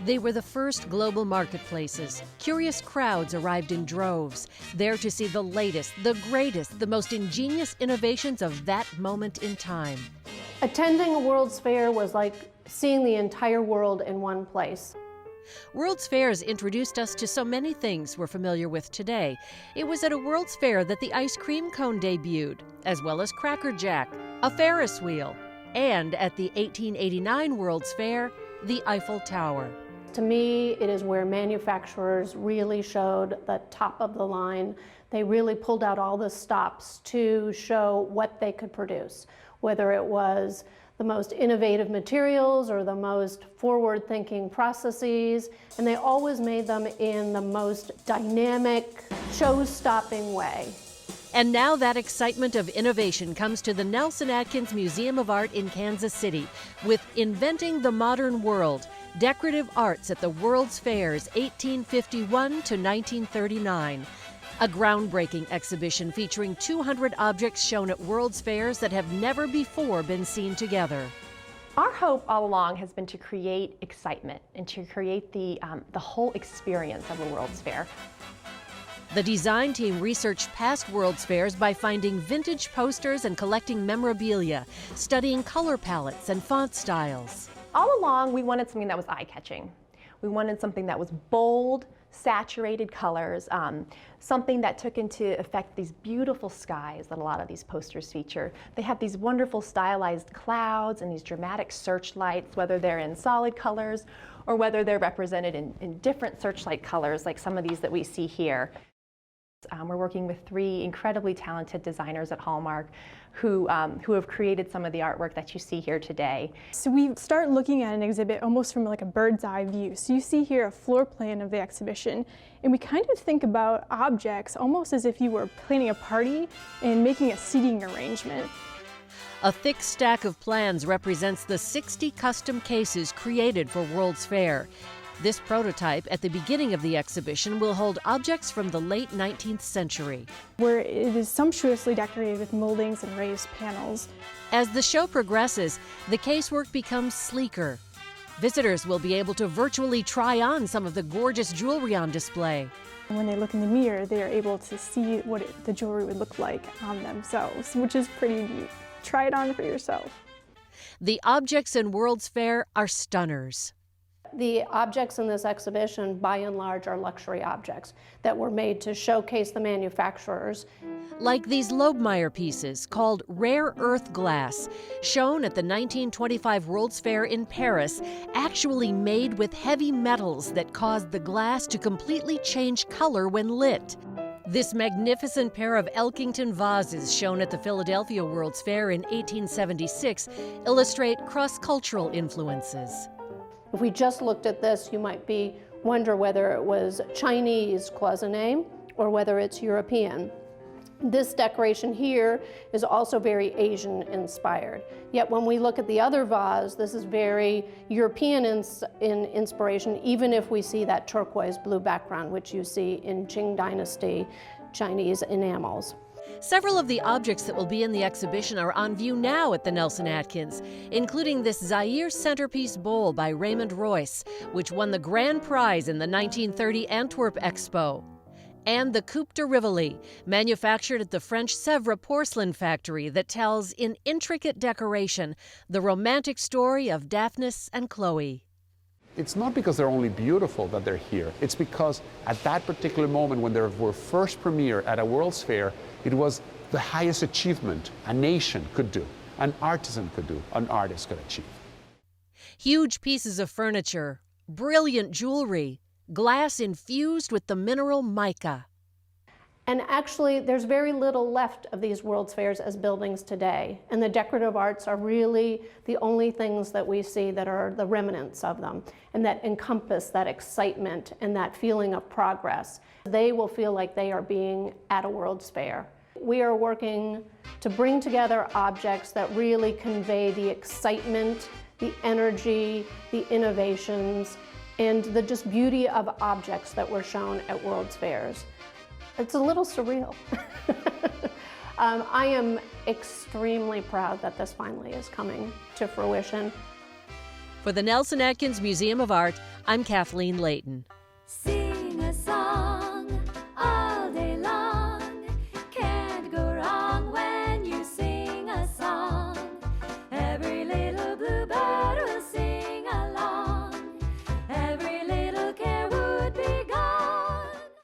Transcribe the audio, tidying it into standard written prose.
They were the first global marketplaces. Curious crowds arrived in droves, there to see the latest, the greatest, the most ingenious innovations of that moment in time. Attending a World's Fair was like seeing the entire world in one place. World's Fairs introduced us to so many things we're familiar with today. It was at a World's Fair that the ice cream cone debuted, as well as Cracker Jack, a Ferris wheel, and at the 1889 World's Fair, the Eiffel Tower. To me, it is where manufacturers really showed the top of the line. They really pulled out all the stops to show what they could produce, whether it was the most innovative materials or the most forward-thinking processes, and they always made them in the most dynamic, show-stopping way. And now that excitement of innovation comes to the Nelson Atkins Museum of Art in Kansas City with Inventing the Modern World, Decorative Arts at the World's Fairs 1851 to 1939. A groundbreaking exhibition featuring 200 objects shown at World's Fairs that have never before been seen together. Our hope all along has been to create excitement and to create the whole experience of a World's Fair. The design team researched past World's Fairs by finding vintage posters and collecting memorabilia, studying color palettes and font styles. All along, we wanted something that was eye-catching. We wanted something that was bold, saturated colors, something that took into effect these beautiful skies that a lot of these posters feature. They have these wonderful stylized clouds and these dramatic searchlights, whether they're in solid colors or whether they're represented in different searchlight colors like some of these that we see here. We're working with 3 incredibly talented designers at Hallmark who have created some of the artwork that you see here today. So we start looking at an exhibit almost from like a bird's eye view. So you see here a floor plan of the exhibition, and we kind of think about objects almost as if you were planning a party and making a seating arrangement. A thick stack of plans represents the 60 custom cases created for World's Fair. This prototype at the beginning of the exhibition will hold objects from the late 19th century, where it is sumptuously decorated with moldings and raised panels. As the show progresses, the casework becomes sleeker. Visitors will be able to virtually try on some of the gorgeous jewelry on display. When they look in the mirror, they are able to see what the jewelry would look like on themselves, which is pretty neat. Try it on for yourself. The objects in World's Fair are stunners. The objects in this exhibition, by and large, are luxury objects that were made to showcase the manufacturers. Like these Lobmeyer pieces called rare earth glass, shown at the 1925 World's Fair in Paris, actually made with heavy metals that caused the glass to completely change color when lit. This magnificent pair of Elkington vases shown at the Philadelphia World's Fair in 1876 illustrate cross-cultural influences. If we just looked at this, you might wonder whether it was Chinese cloisonne or whether it's European. This decoration here is also very Asian inspired. Yet when we look at the other vase, this is very European in inspiration, even if we see that turquoise blue background, which you see in Qing Dynasty Chinese enamels. Several of the objects that will be in the exhibition are on view now at the Nelson Atkins, including this Zaire centerpiece bowl by Raymond Royce, which won the grand prize in the 1930 Antwerp Expo, and the Coupe de Rivoli, manufactured at the French Sèvres porcelain factory that tells, in intricate decoration, the romantic story of Daphnis and Chloe. It's not because they're only beautiful that they're here. It's because at that particular moment when they were first premiere at a World's Fair, it was the highest achievement a nation could do, an artisan could do, an artist could achieve. Huge pieces of furniture, brilliant jewelry, glass infused with the mineral mica. And actually, there's very little left of these World's Fairs as buildings today. And the decorative arts are really the only things that we see that are the remnants of them and that encompass that excitement and that feeling of progress. They will feel like they are being at a World's Fair. We are working to bring together objects that really convey the excitement, the energy, the innovations, and the just beauty of objects that were shown at World's Fairs. It's a little surreal. I am extremely proud that this finally is coming to fruition. For the Nelson Atkins Museum of Art, I'm Kathleen Leighton. See